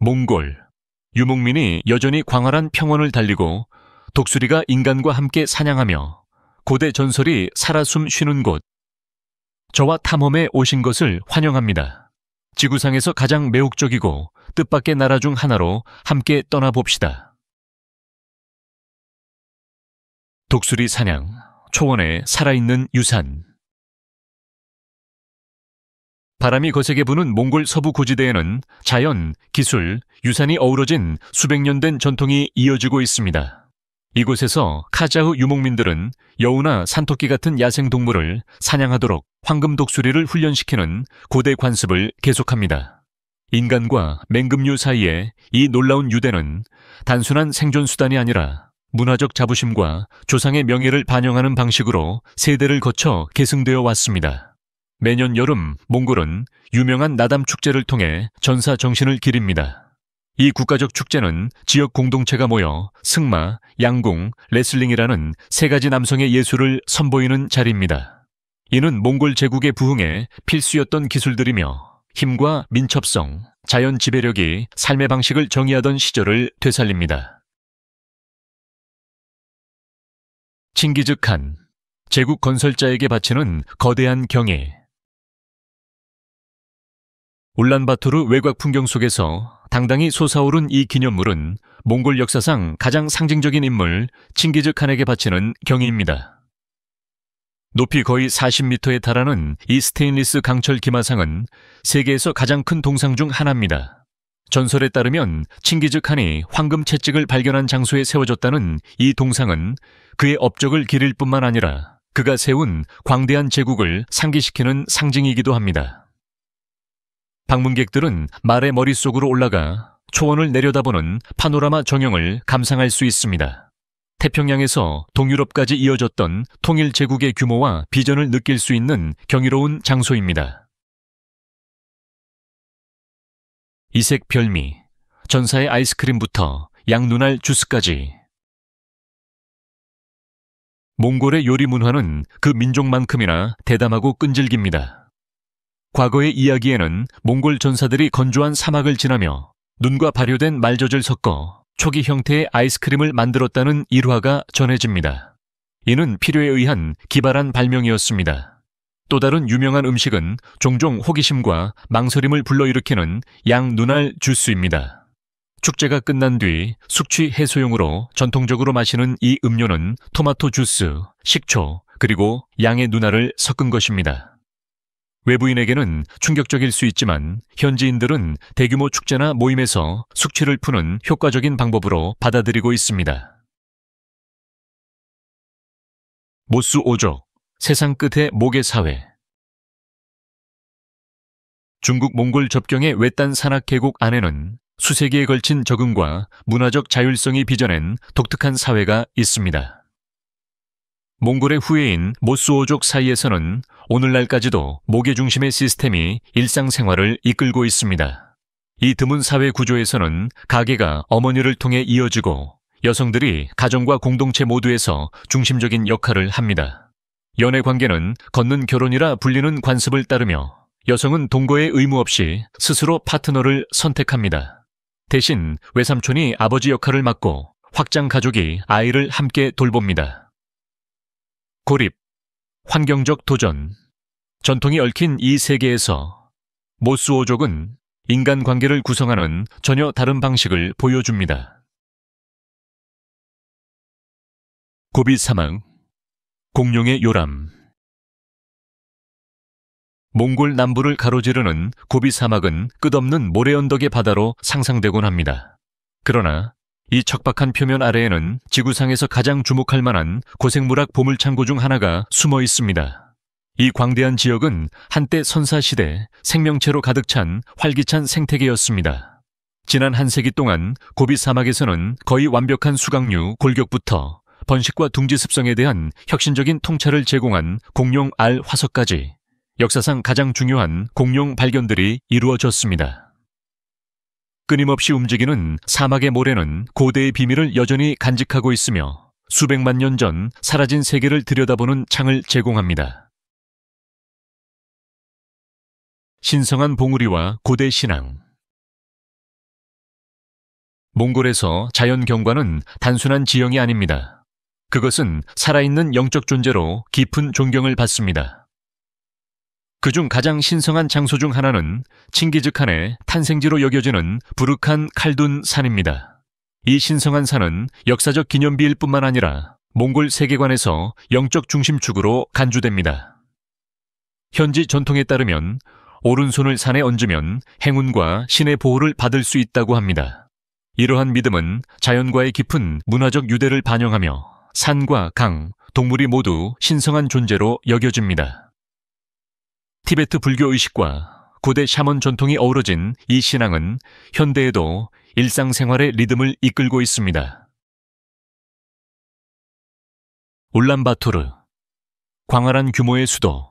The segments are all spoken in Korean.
몽골, 유목민이 여전히 광활한 평원을 달리고 독수리가 인간과 함께 사냥하며 고대 전설이 살아 숨 쉬는 곳. 저와 탐험에 오신 것을 환영합니다. 지구상에서 가장 매혹적이고 뜻밖의 나라 중 하나로 함께 떠나봅시다. 독수리 사냥, 초원에 살아있는 유산. 바람이 거세게 부는 몽골 서부 고지대에는 자연, 기술, 유산이 어우러진 수백 년 된 전통이 이어지고 있습니다. 이곳에서 카자흐 유목민들은 여우나 산토끼 같은 야생동물을 사냥하도록 황금 독수리를 훈련시키는 고대 관습을 계속합니다. 인간과 맹금류 사이에 이 놀라운 유대는 단순한 생존수단이 아니라 문화적 자부심과 조상의 명예를 반영하는 방식으로 세대를 거쳐 계승되어 왔습니다. 매년 여름 몽골은 유명한 나담 축제를 통해 전사 정신을 기립니다. 이 국가적 축제는 지역 공동체가 모여 승마, 양궁, 레슬링이라는 세 가지 남성의 예술을 선보이는 자리입니다. 이는 몽골 제국의 부흥에 필수였던 기술들이며 힘과 민첩성, 자연 지배력이 삶의 방식을 정의하던 시절을 되살립니다. 칭기즈칸, 제국 건설자에게 바치는 거대한 경애. 울란바토르 외곽 풍경 속에서 당당히 솟아오른 이 기념물은 몽골 역사상 가장 상징적인 인물 칭기즈칸에게 바치는 경의입니다. 높이 거의 40m에 달하는 이 스테인리스 강철 기마상은 세계에서 가장 큰 동상 중 하나입니다. 전설에 따르면 칭기즈칸이 황금 채찍을 발견한 장소에 세워졌다는 이 동상은 그의 업적을 기릴 뿐만 아니라 그가 세운 광대한 제국을 상기시키는 상징이기도 합니다. 방문객들은 말의 머릿속으로 올라가 초원을 내려다보는 파노라마 전형을 감상할 수 있습니다. 태평양에서 동유럽까지 이어졌던 통일 제국의 규모와 비전을 느낄 수 있는 경이로운 장소입니다. 이색 별미, 전사의 아이스크림부터 양눈알 주스까지. 몽골의 요리 문화는 그 민족만큼이나 대담하고 끈질깁니다. 과거의 이야기에는 몽골 전사들이 건조한 사막을 지나며 눈과 발효된 말젖을 섞어 초기 형태의 아이스크림을 만들었다는 일화가 전해집니다. 이는 필요에 의한 기발한 발명이었습니다. 또 다른 유명한 음식은 종종 호기심과 망설임을 불러일으키는 양눈알 주스입니다. 축제가 끝난 뒤 숙취 해소용으로 전통적으로 마시는 이 음료는 토마토 주스, 식초, 그리고 양의 눈알을 섞은 것입니다. 외부인에게는 충격적일 수 있지만 현지인들은 대규모 축제나 모임에서 숙취를 푸는 효과적인 방법으로 받아들이고 있습니다. 모스오족, 세상 끝의 모계 사회. 중국 몽골 접경의 외딴 산악 계곡 안에는 수세기에 걸친 적응과 문화적 자율성이 빚어낸 독특한 사회가 있습니다. 몽골의 후예인 모스오족 사이에서는 오늘날까지도 모계 중심의 시스템이 일상생활을 이끌고 있습니다. 이 드문 사회 구조에서는 가계가 어머니를 통해 이어지고 여성들이 가정과 공동체 모두에서 중심적인 역할을 합니다. 연애 관계는 걷는 결혼이라 불리는 관습을 따르며 여성은 동거의 의무 없이 스스로 파트너를 선택합니다. 대신 외삼촌이 아버지 역할을 맡고 확장 가족이 아이를 함께 돌봅니다. 고립, 환경적 도전. 전통이 얽힌 이 세계에서 모스오족은 인간관계를 구성하는 전혀 다른 방식을 보여줍니다. 고비 사막, 공룡의 요람. 몽골 남부를 가로지르는 고비 사막은 끝없는 모래 언덕의 바다로 상상되곤 합니다. 그러나 이 척박한 표면 아래에는 지구상에서 가장 주목할 만한 고생물학 보물창고 중 하나가 숨어 있습니다. 이 광대한 지역은 한때 선사시대 생명체로 가득 찬 활기찬 생태계였습니다. 지난 한 세기 동안 고비 사막에서는 거의 완벽한 수강류 골격부터 번식과 둥지 습성에 대한 혁신적인 통찰을 제공한 공룡 알 화석까지 역사상 가장 중요한 공룡 발견들이 이루어졌습니다. 끊임없이 움직이는 사막의 모래는 고대의 비밀을 여전히 간직하고 있으며 수백만 년 전 사라진 세계를 들여다보는 창을 제공합니다. 신성한 봉우리와 고대 신앙. 몽골에서 자연 경관은 단순한 지형이 아닙니다. 그것은 살아있는 영적 존재로 깊은 존경을 받습니다. 그중 가장 신성한 장소 중 하나는 칭기즈칸의 탄생지로 여겨지는 부르칸 칼둔 산입니다. 이 신성한 산은 역사적 기념비일 뿐만 아니라 몽골 세계관에서 영적 중심축으로 간주됩니다. 현지 전통에 따르면 오른손을 산에 얹으면 행운과 신의 보호를 받을 수 있다고 합니다. 이러한 믿음은 자연과의 깊은 문화적 유대를 반영하며 산과 강, 동물이 모두 신성한 존재로 여겨집니다. 티베트 불교 의식과 고대 샤먼 전통이 어우러진 이 신앙은 현대에도 일상생활의 리듬을 이끌고 있습니다. 울란바토르, 광활한 규모의 수도.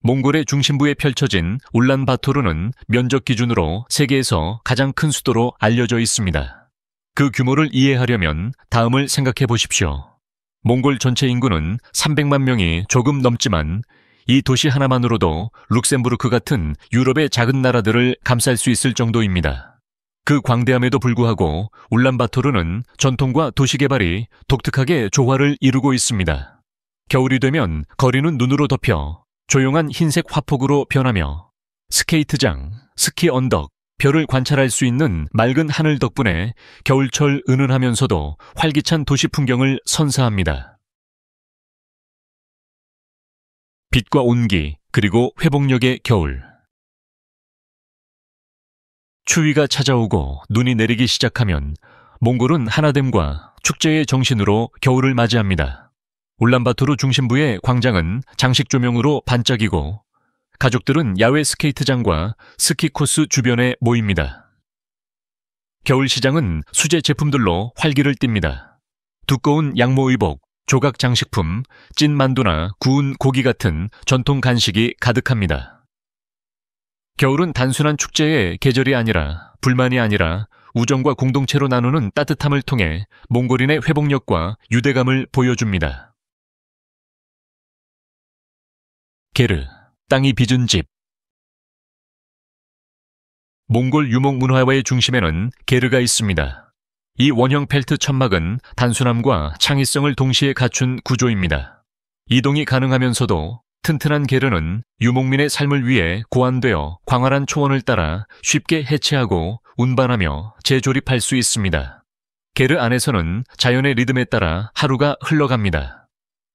몽골의 중심부에 펼쳐진 울란바토르는 면적 기준으로 세계에서 가장 큰 수도로 알려져 있습니다. 그 규모를 이해하려면 다음을 생각해 보십시오. 몽골 전체 인구는 300만 명이 조금 넘지만 이 도시 하나만으로도 룩셈부르크 같은 유럽의 작은 나라들을 감쌀 수 있을 정도입니다. 그 광대함에도 불구하고 울란바토르는 전통과 도시 개발이 독특하게 조화를 이루고 있습니다. 겨울이 되면 거리는 눈으로 덮여 조용한 흰색 화폭으로 변하며 스케이트장, 스키 언덕, 별을 관찰할 수 있는 맑은 하늘 덕분에 겨울철 은은하면서도 활기찬 도시 풍경을 선사합니다. 빛과 온기, 그리고 회복력의 겨울. 추위가 찾아오고 눈이 내리기 시작하면 몽골은 하나됨과 축제의 정신으로 겨울을 맞이합니다. 울란바토르 중심부의 광장은 장식 조명으로 반짝이고 가족들은 야외 스케이트장과 스키 코스 주변에 모입니다. 겨울 시장은 수제 제품들로 활기를 띱니다. 두꺼운 양모 의복, 조각 장식품, 찐 만두나 구운 고기 같은 전통 간식이 가득합니다. 겨울은 단순한 축제의 계절이 아니라 불만이 아니라 우정과 공동체로 나누는 따뜻함을 통해 몽골인의 회복력과 유대감을 보여줍니다. 게르, 땅이 빚은 집. 몽골 유목 문화의 중심에는 게르가 있습니다. 이 원형 펠트 천막은 단순함과 창의성을 동시에 갖춘 구조입니다. 이동이 가능하면서도 튼튼한 게르는 유목민의 삶을 위해 고안되어 광활한 초원을 따라 쉽게 해체하고 운반하며 재조립할 수 있습니다. 게르 안에서는 자연의 리듬에 따라 하루가 흘러갑니다.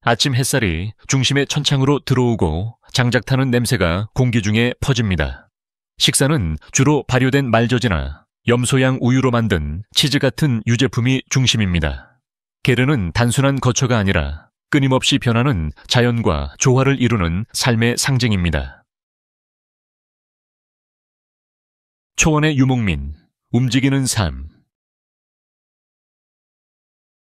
아침 햇살이 중심의 천창으로 들어오고 장작 타는 냄새가 공기 중에 퍼집니다. 식사는 주로 발효된 말젖이나 염소양 우유로 만든 치즈 같은 유제품이 중심입니다. 게르는 단순한 거처가 아니라 끊임없이 변하는 자연과 조화를 이루는 삶의 상징입니다. 초원의 유목민, 움직이는 삶.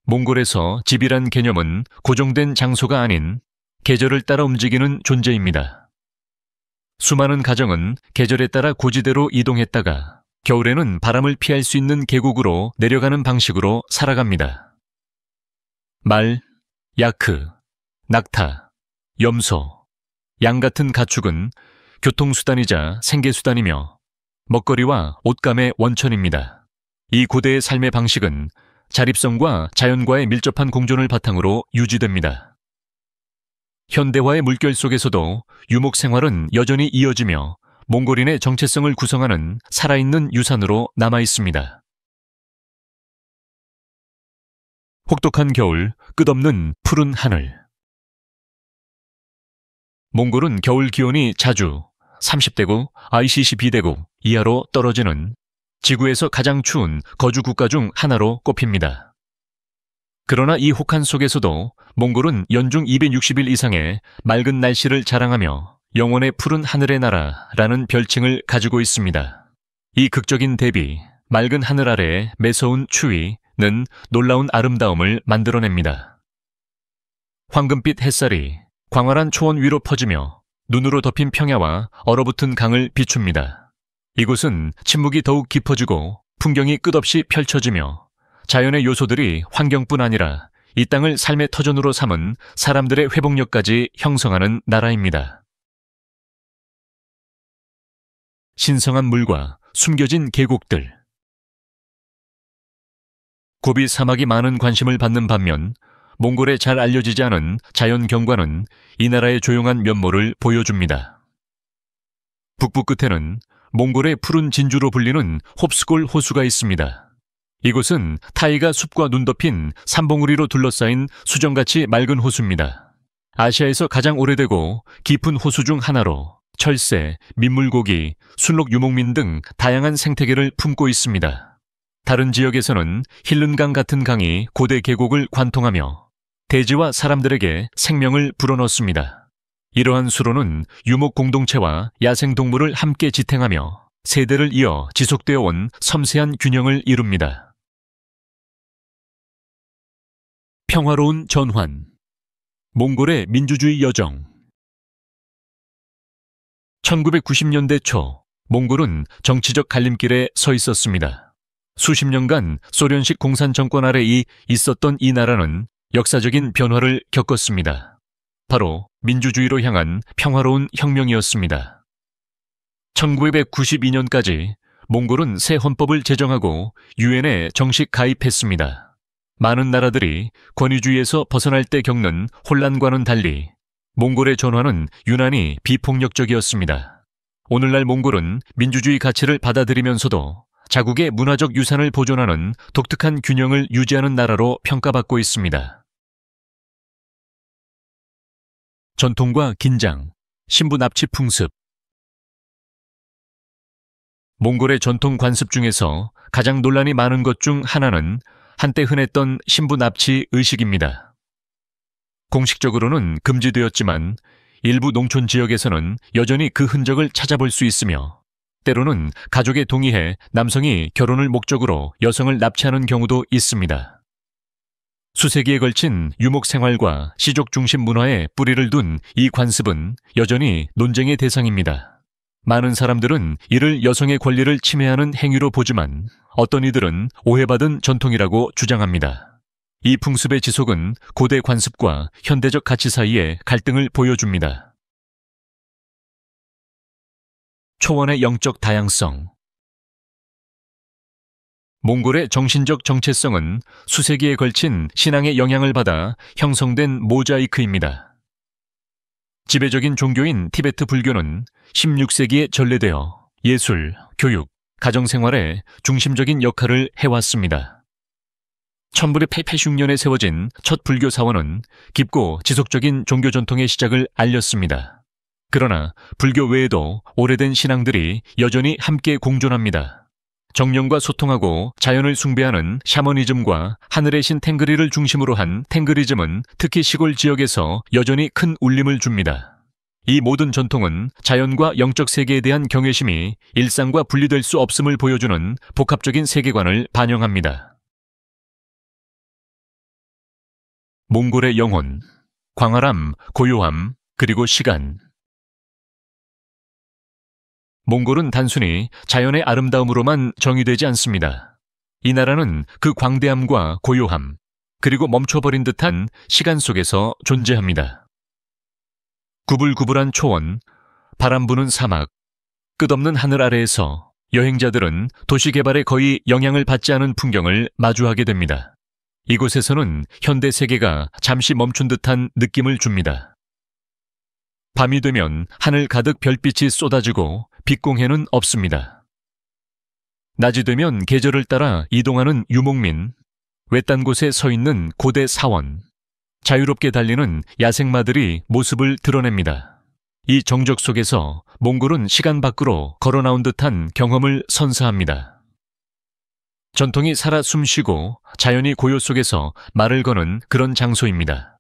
몽골에서 집이란 개념은 고정된 장소가 아닌 계절을 따라 움직이는 존재입니다. 수많은 가정은 계절에 따라 고지대로 이동했다가 겨울에는 바람을 피할 수 있는 계곡으로 내려가는 방식으로 살아갑니다. 말, 야크, 낙타, 염소, 양 같은 가축은 교통수단이자 생계수단이며 먹거리와 옷감의 원천입니다. 이 고대의 삶의 방식은 자립성과 자연과의 밀접한 공존을 바탕으로 유지됩니다. 현대화의 물결 속에서도 유목 생활은 여전히 이어지며 몽골인의 정체성을 구성하는 살아있는 유산으로 남아 있습니다. 혹독한 겨울, 끝없는 푸른 하늘. 몽골은 겨울 기온이 자주 30대국, ICC 비대국 이하로 떨어지는 지구에서 가장 추운 거주 국가 중 하나로 꼽힙니다. 그러나 이 혹한 속에서도 몽골은 연중 260일 이상의 맑은 날씨를 자랑하며 영원의 푸른 하늘의 나라라는 별칭을 가지고 있습니다. 이 극적인 대비, 맑은 하늘 아래의 매서운 추위는 놀라운 아름다움을 만들어냅니다. 황금빛 햇살이 광활한 초원 위로 퍼지며 눈으로 덮인 평야와 얼어붙은 강을 비춥니다. 이곳은 침묵이 더욱 깊어지고 풍경이 끝없이 펼쳐지며 자연의 요소들이 환경뿐 아니라 이 땅을 삶의 터전으로 삼은 사람들의 회복력까지 형성하는 나라입니다. 신성한 물과 숨겨진 계곡들. 고비 사막이 많은 관심을 받는 반면 몽골에 잘 알려지지 않은 자연 경관은 이 나라의 조용한 면모를 보여줍니다. 북부 끝에는 몽골의 푸른 진주로 불리는 홉스골 호수가 있습니다. 이곳은 타이가 숲과 눈 덮인 산봉우리로 둘러싸인 수정같이 맑은 호수입니다. 아시아에서 가장 오래되고 깊은 호수 중 하나로 철새, 민물고기, 순록 유목민 등 다양한 생태계를 품고 있습니다. 다른 지역에서는 힐른강 같은 강이 고대 계곡을 관통하며 대지와 사람들에게 생명을 불어넣습니다. 이러한 수로는 유목 공동체와 야생동물을 함께 지탱하며 세대를 이어 지속되어 온 섬세한 균형을 이룹니다. 평화로운 전환. 몽골의 민주주의 여정. 1990년대 초 몽골은 정치적 갈림길에 서 있었습니다. 수십 년간 소련식 공산 정권 아래 있었던 이 나라는 역사적인 변화를 겪었습니다. 바로 민주주의로 향한 평화로운 혁명이었습니다. 1992년까지 몽골은 새 헌법을 제정하고 유엔에 정식 가입했습니다. 많은 나라들이 권위주의에서 벗어날 때 겪는 혼란과는 달리 몽골의 전환은 유난히 비폭력적이었습니다. 오늘날 몽골은 민주주의 가치를 받아들이면서도 자국의 문화적 유산을 보존하는 독특한 균형을 유지하는 나라로 평가받고 있습니다. 전통과 긴장, 신부 납치 풍습. 몽골의 전통 관습 중에서 가장 논란이 많은 것 중 하나는 한때 흔했던 신부 납치 의식입니다. 공식적으로는 금지되었지만 일부 농촌 지역에서는 여전히 그 흔적을 찾아볼 수 있으며 때로는 가족에 동의해 남성이 결혼을 목적으로 여성을 납치하는 경우도 있습니다. 수세기에 걸친 유목 생활과 시족 중심 문화에 뿌리를 둔 이 관습은 여전히 논쟁의 대상입니다. 많은 사람들은 이를 여성의 권리를 침해하는 행위로 보지만 어떤 이들은 오해받은 전통이라고 주장합니다. 이 풍습의 지속은 고대 관습과 현대적 가치 사이의 갈등을 보여줍니다. 초원의 영적 다양성. 몽골의 정신적 정체성은 수세기에 걸친 신앙의 영향을 받아 형성된 모자이크입니다. 지배적인 종교인 티베트 불교는 16세기에 전래되어 예술, 교육, 가정생활에 중심적인 역할을 해왔습니다. 1986년에 세워진 첫 불교 사원은 깊고 지속적인 종교 전통의 시작을 알렸습니다. 그러나 불교 외에도 오래된 신앙들이 여전히 함께 공존합니다. 정령과 소통하고 자연을 숭배하는 샤머니즘과 하늘의 신 탱그리를 중심으로 한 탱그리즘은 특히 시골 지역에서 여전히 큰 울림을 줍니다. 이 모든 전통은 자연과 영적 세계에 대한 경외심이 일상과 분리될 수 없음을 보여주는 복합적인 세계관을 반영합니다. 몽골의 영혼, 광활함, 고요함, 그리고 시간. 몽골은 단순히 자연의 아름다움으로만 정의되지 않습니다. 이 나라는 그 광대함과 고요함, 그리고 멈춰버린 듯한 시간 속에서 존재합니다. 구불구불한 초원, 바람 부는 사막, 끝없는 하늘 아래에서 여행자들은 도시 개발에 거의 영향을 받지 않은 풍경을 마주하게 됩니다. 이곳에서는 현대 세계가 잠시 멈춘 듯한 느낌을 줍니다. 밤이 되면 하늘 가득 별빛이 쏟아지고 빛공해는 없습니다. 낮이 되면 계절을 따라 이동하는 유목민, 외딴 곳에 서 있는 고대 사원, 자유롭게 달리는 야생마들이 모습을 드러냅니다. 이 정적 속에서 몽골은 시간 밖으로 걸어 나온 듯한 경험을 선사합니다. 전통이 살아 숨쉬고 자연이 고요 속에서 말을 거는 그런 장소입니다.